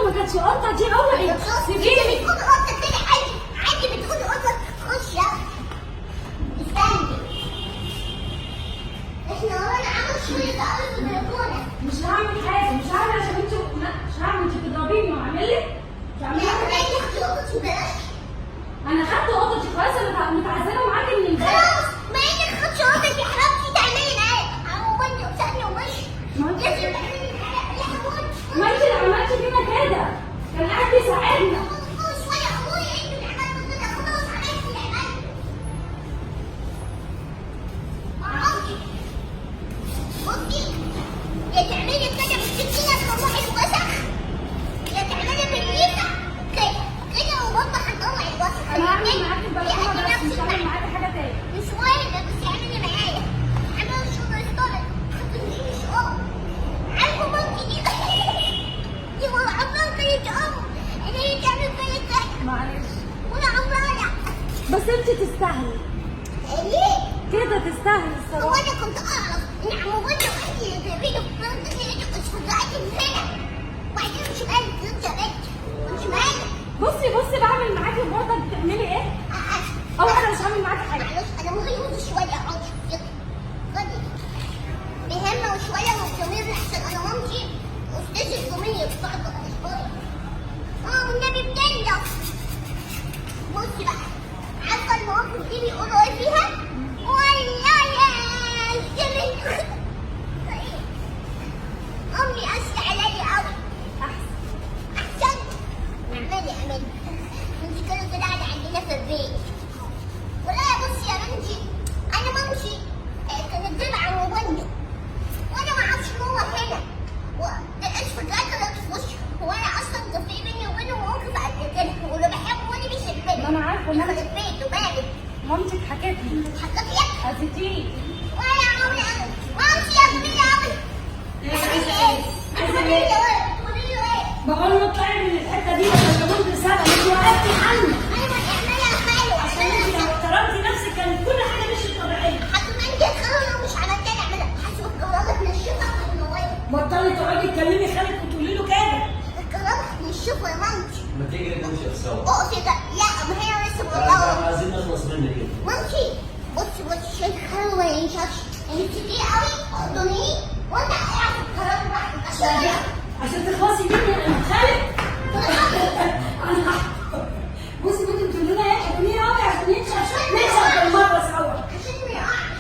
ما كانتش قطه دي، اوعي سيبيني. بتقول قطه كده عادي، عادي بتقول قطه. خش يلا استني. احنا ورانا عمل شويه قوي في البلكونه. مش هعمل حاجه، مش هعمل عشان انت، مش هعمل. انت بتضربيني وهعمل لك؟ تعملي يا حاجه؟ بنتي اختي قطتي بلاش. انا خدت قطتي خلاص، انا متعذبه معاكي من امبارح. خلاص ما انك خدتي قطتي يا حبيبتي تعملي معايا. عمو بني وسابني ومشي. لازم تعملي معايا يا حبيبتي. ما انت اللي عملتي فينا كده، كان قاعد بيساعدنا. شويه ابويا انتوا اللي عملتوا كده. خلاص عملت اللي عملته. اقعدي. بصي يا تعملي كده بالسكينه تطلعي الوسخ، يا تعملي بالليفه كده كده وبرضه هنطلع الوسخ. انا هعمل معاكي البلكونه بس مش هعمل معاكي حاجه تاني. مش واحده بس اعملي معايا. عملوا شغل ستارت. خدوني مش عارفه مامتي دي دي والله عمرها ما يتقوم. انا هي تعمل فيا كده معلش ولا عمرها لا. بس انت تستاهلي ليه؟ كده، تستاهلي هو الصراحه. انا كنت اعرف ان عمو بني وحدي يجيبيني في البلد دي اتفاجأت من هنا. وبعدين مش مالك انت يا بنت، مش مالك. بصي بعمل معاكي برضه، بتعملي ايه؟ او انا مش هعمل معاكي حاجه. معلش انا مهيمة شويه. اقعدي يلا خدي بهمة وشويه مستمر احسن. انا مامتي استاذ الكوميديا بتاعت الاسبوع. والنبي بتنجح. بصي بقى، عارفه المواقف دي بيقولوا ايه فيها؟ ولا يا زمن امي قاسيه عليا قوي. احسن اعملي انت كده قاعده عندنا في البيت. ولا بصي يا بنتي، انا مامتي كانت بتبقى عمو بني وانا ما اعرفش ان هو هنا. ولقيت فجأة طلعت في وشي. هو انا اصلا كان في بيني وبينه مواقف قبل كده واللي بحبه وانا بيحبني. ما انا عارفه ان يخرب انا بيته مالك. مامتك حكت لي. حكيت لك هتديني ولا عمري مامتي يا كبيرة قوي. عايزه ايه؟ تقولي له ايه؟ بقول له اطلعي من الحته دي عشان كمان رساله انت وقفتي عني. ايوه اعملها حلو عشان انت لو احترمتي نفسك كانت كل حاجه مشيت طبيعيه. هتبقى انت الخير لو مش عملتها نعملها. حسب الكهرباء تنشفها في الموبايل. بطلي تقعدي تكلمي خالك وتقولي له كده. الكهرباء تنشفها يا مامتي. ما تيجي نمشي سوا. اقفي ده. لا ما هي لسه بتدور. عايزين نخلص منك كده. مامتي بصي شايف الخير ما ينشفش. انت كتير قوي احضنيه وانا قاعد في الكهرباء عشان تخلصي مني انا خالك. انا بصي كنت بتقولي لنا ايه؟ حضنيه قوي عشان نمشي بالمره سوا. عشان ما يقعش.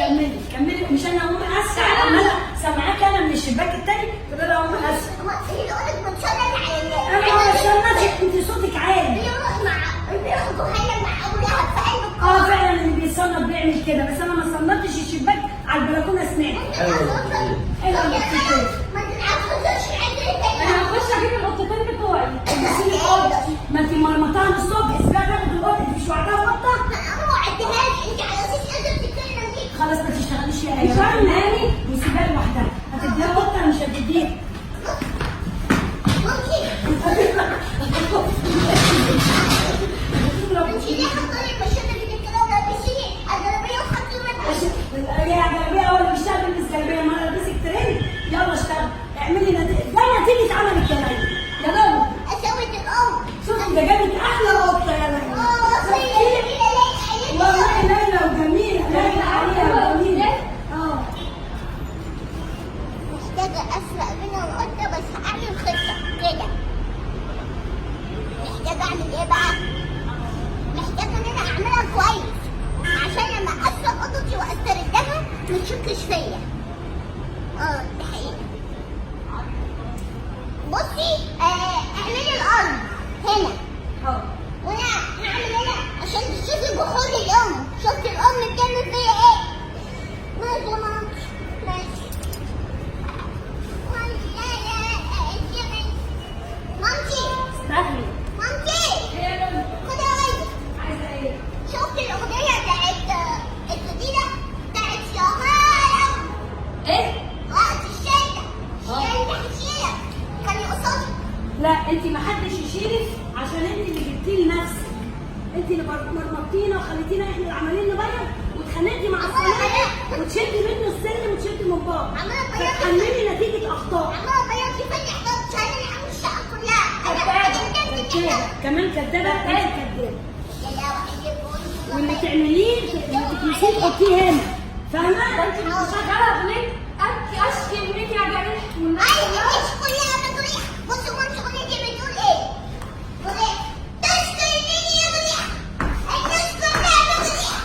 تعالي كملي مش انا اقوم اسف عماله سامعاك انا من الشباك التاني كده انا اقوم اسف. هي اللي قالت بتشنج على الناس. انا ما بستناش، انت صوتك عالي. بيروح مع بياخدوا هنا مع ابو لهب في قلب الكهرباء. فعلا اللي بيصنط بيعمل كده، بس انا ما صنطتش الشباك على البلكونه سمعت. ما تتعبوش عندنا انا هخش اجيب القطتين بتوعي. بصي خالص، ما انت مرمطاها من الصبح، اسمها تاخد القطه، انت مش وعدها قطه؟ انا ما عدتهاش. انت على اساس قادره تتكلم دي. خلاص ما تشتغليش يا ايه. شرم هاني وسيبها لوحدها، هتديها قطه انا مش هتديها. ممكن انت ليه حاطه لي المشهد اللي بتتكلم ده بيشيل الجلابيه وحاطه لي يا جلابيه ولا مش هلبس جلابيه، ما انا البسك ترند. يلا اشتغل، اعملي نتيجه، ده نتيجه عملك يا ليلى. يا ليلى اسوي الام. شوفي ده جابت احلى قطه يا ليلى. والله ليلى وجميله، ليلى عليها وجميله. محتاجة أسرق منها القطة بس هعمل خطة كده. محتاجة أعمل إيه بقى؟ محتاجة إن أنا أعملها كويس عشان لما أسرق قطتي وأستردها ما تشكش فيا. دي حقيقة. بصي اعملي الأرض هنا. وأنا هعمل هنا عشان تشوفي جحود الأم. شفتي الأم بتعمل فيا إيه؟ ماشي يا مامتي ماشي. استاهلي. مامتي ايه يا ليلى؟ خدي عايزة. عايزه ايه؟ شفت الأغنية بتاعت الجديدة بتاعت شهارة؟ ايه؟ الشايلة. الشايلة هتشيلك. كان يقصدي. لا انت ما حدش يشيلك عشان انت اللي جبتيه لنفسك. انت اللي مرمطتينا وخليتينا احنا اللي عمالين نبيض واتخانقتي مع الصنايعي وتشدي منه السلم وتشدي من بابا. عمالة تبيض. فتحملي نتيجه اخطاء. عمالة أبيض في فني حدود. شايلة عم الشعب. كمان كدابه، انت كدابه. يا لهوي واللي تعمليه اللي تكنسيه تحطيه هنا، فاهمه؟ انت شغاله اغنيه اشكي اغنيتي على جميل ايوه مش كلها بطريقه. بصوا مامتي اغنيتي بتقول ايه؟ بتقول ايه؟ تشكرني يا ضريح، الناس كلها بطريقه.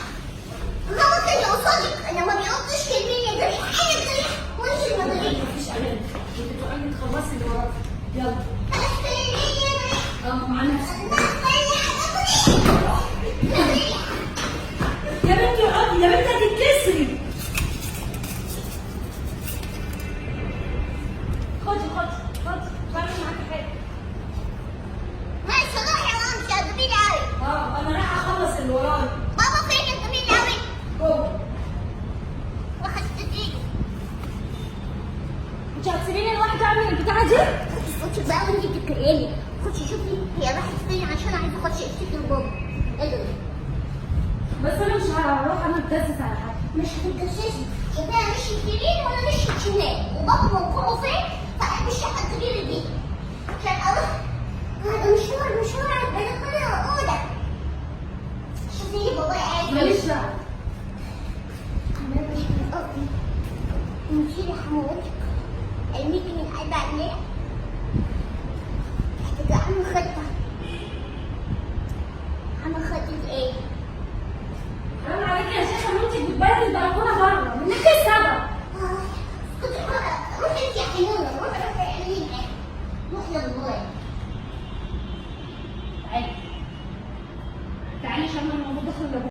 هو كان قصادك انا ما بيقولش كلمه يا ضريح، انا ضريح وانت المضريح. مفيش امان، انت تقعدي تخلصي اللي وراكي. يلا تشكرني يا ضريح، مع نفسك. الناس كلها بطريقه. يا بنتي اقعدي، يا بنتي هتتكسري. خدي بعمل معاكي حاجه. هاي صلاح يا مامتي يا جميل قوي. انا رايحه اخلص اللي ورايا. بابا فين يا جميل قوي؟ جوه. واخد تدريب. انت هتسيبيني لوحدي اعمل البتاعه دي؟ خدي بقى وانتي بتتكلمي، خدي شوفي هي راحت فين عشان عايزه اخش اشتكي لبابا. يلا بس انا مش هروح انا اتجسس على حد. مش هتتجسسي، شوفيها مشيت يمين وانا مشيت شمال وبابا موقعه فين فانا مش هتغير البيت عشان اروح. هذا مشوار عشان ادخل اوضه. شوفي بابا قاعد ماليش دعوه. انا مش من قصدي. انتي اللي حموتك ارميكي من قلب عينيك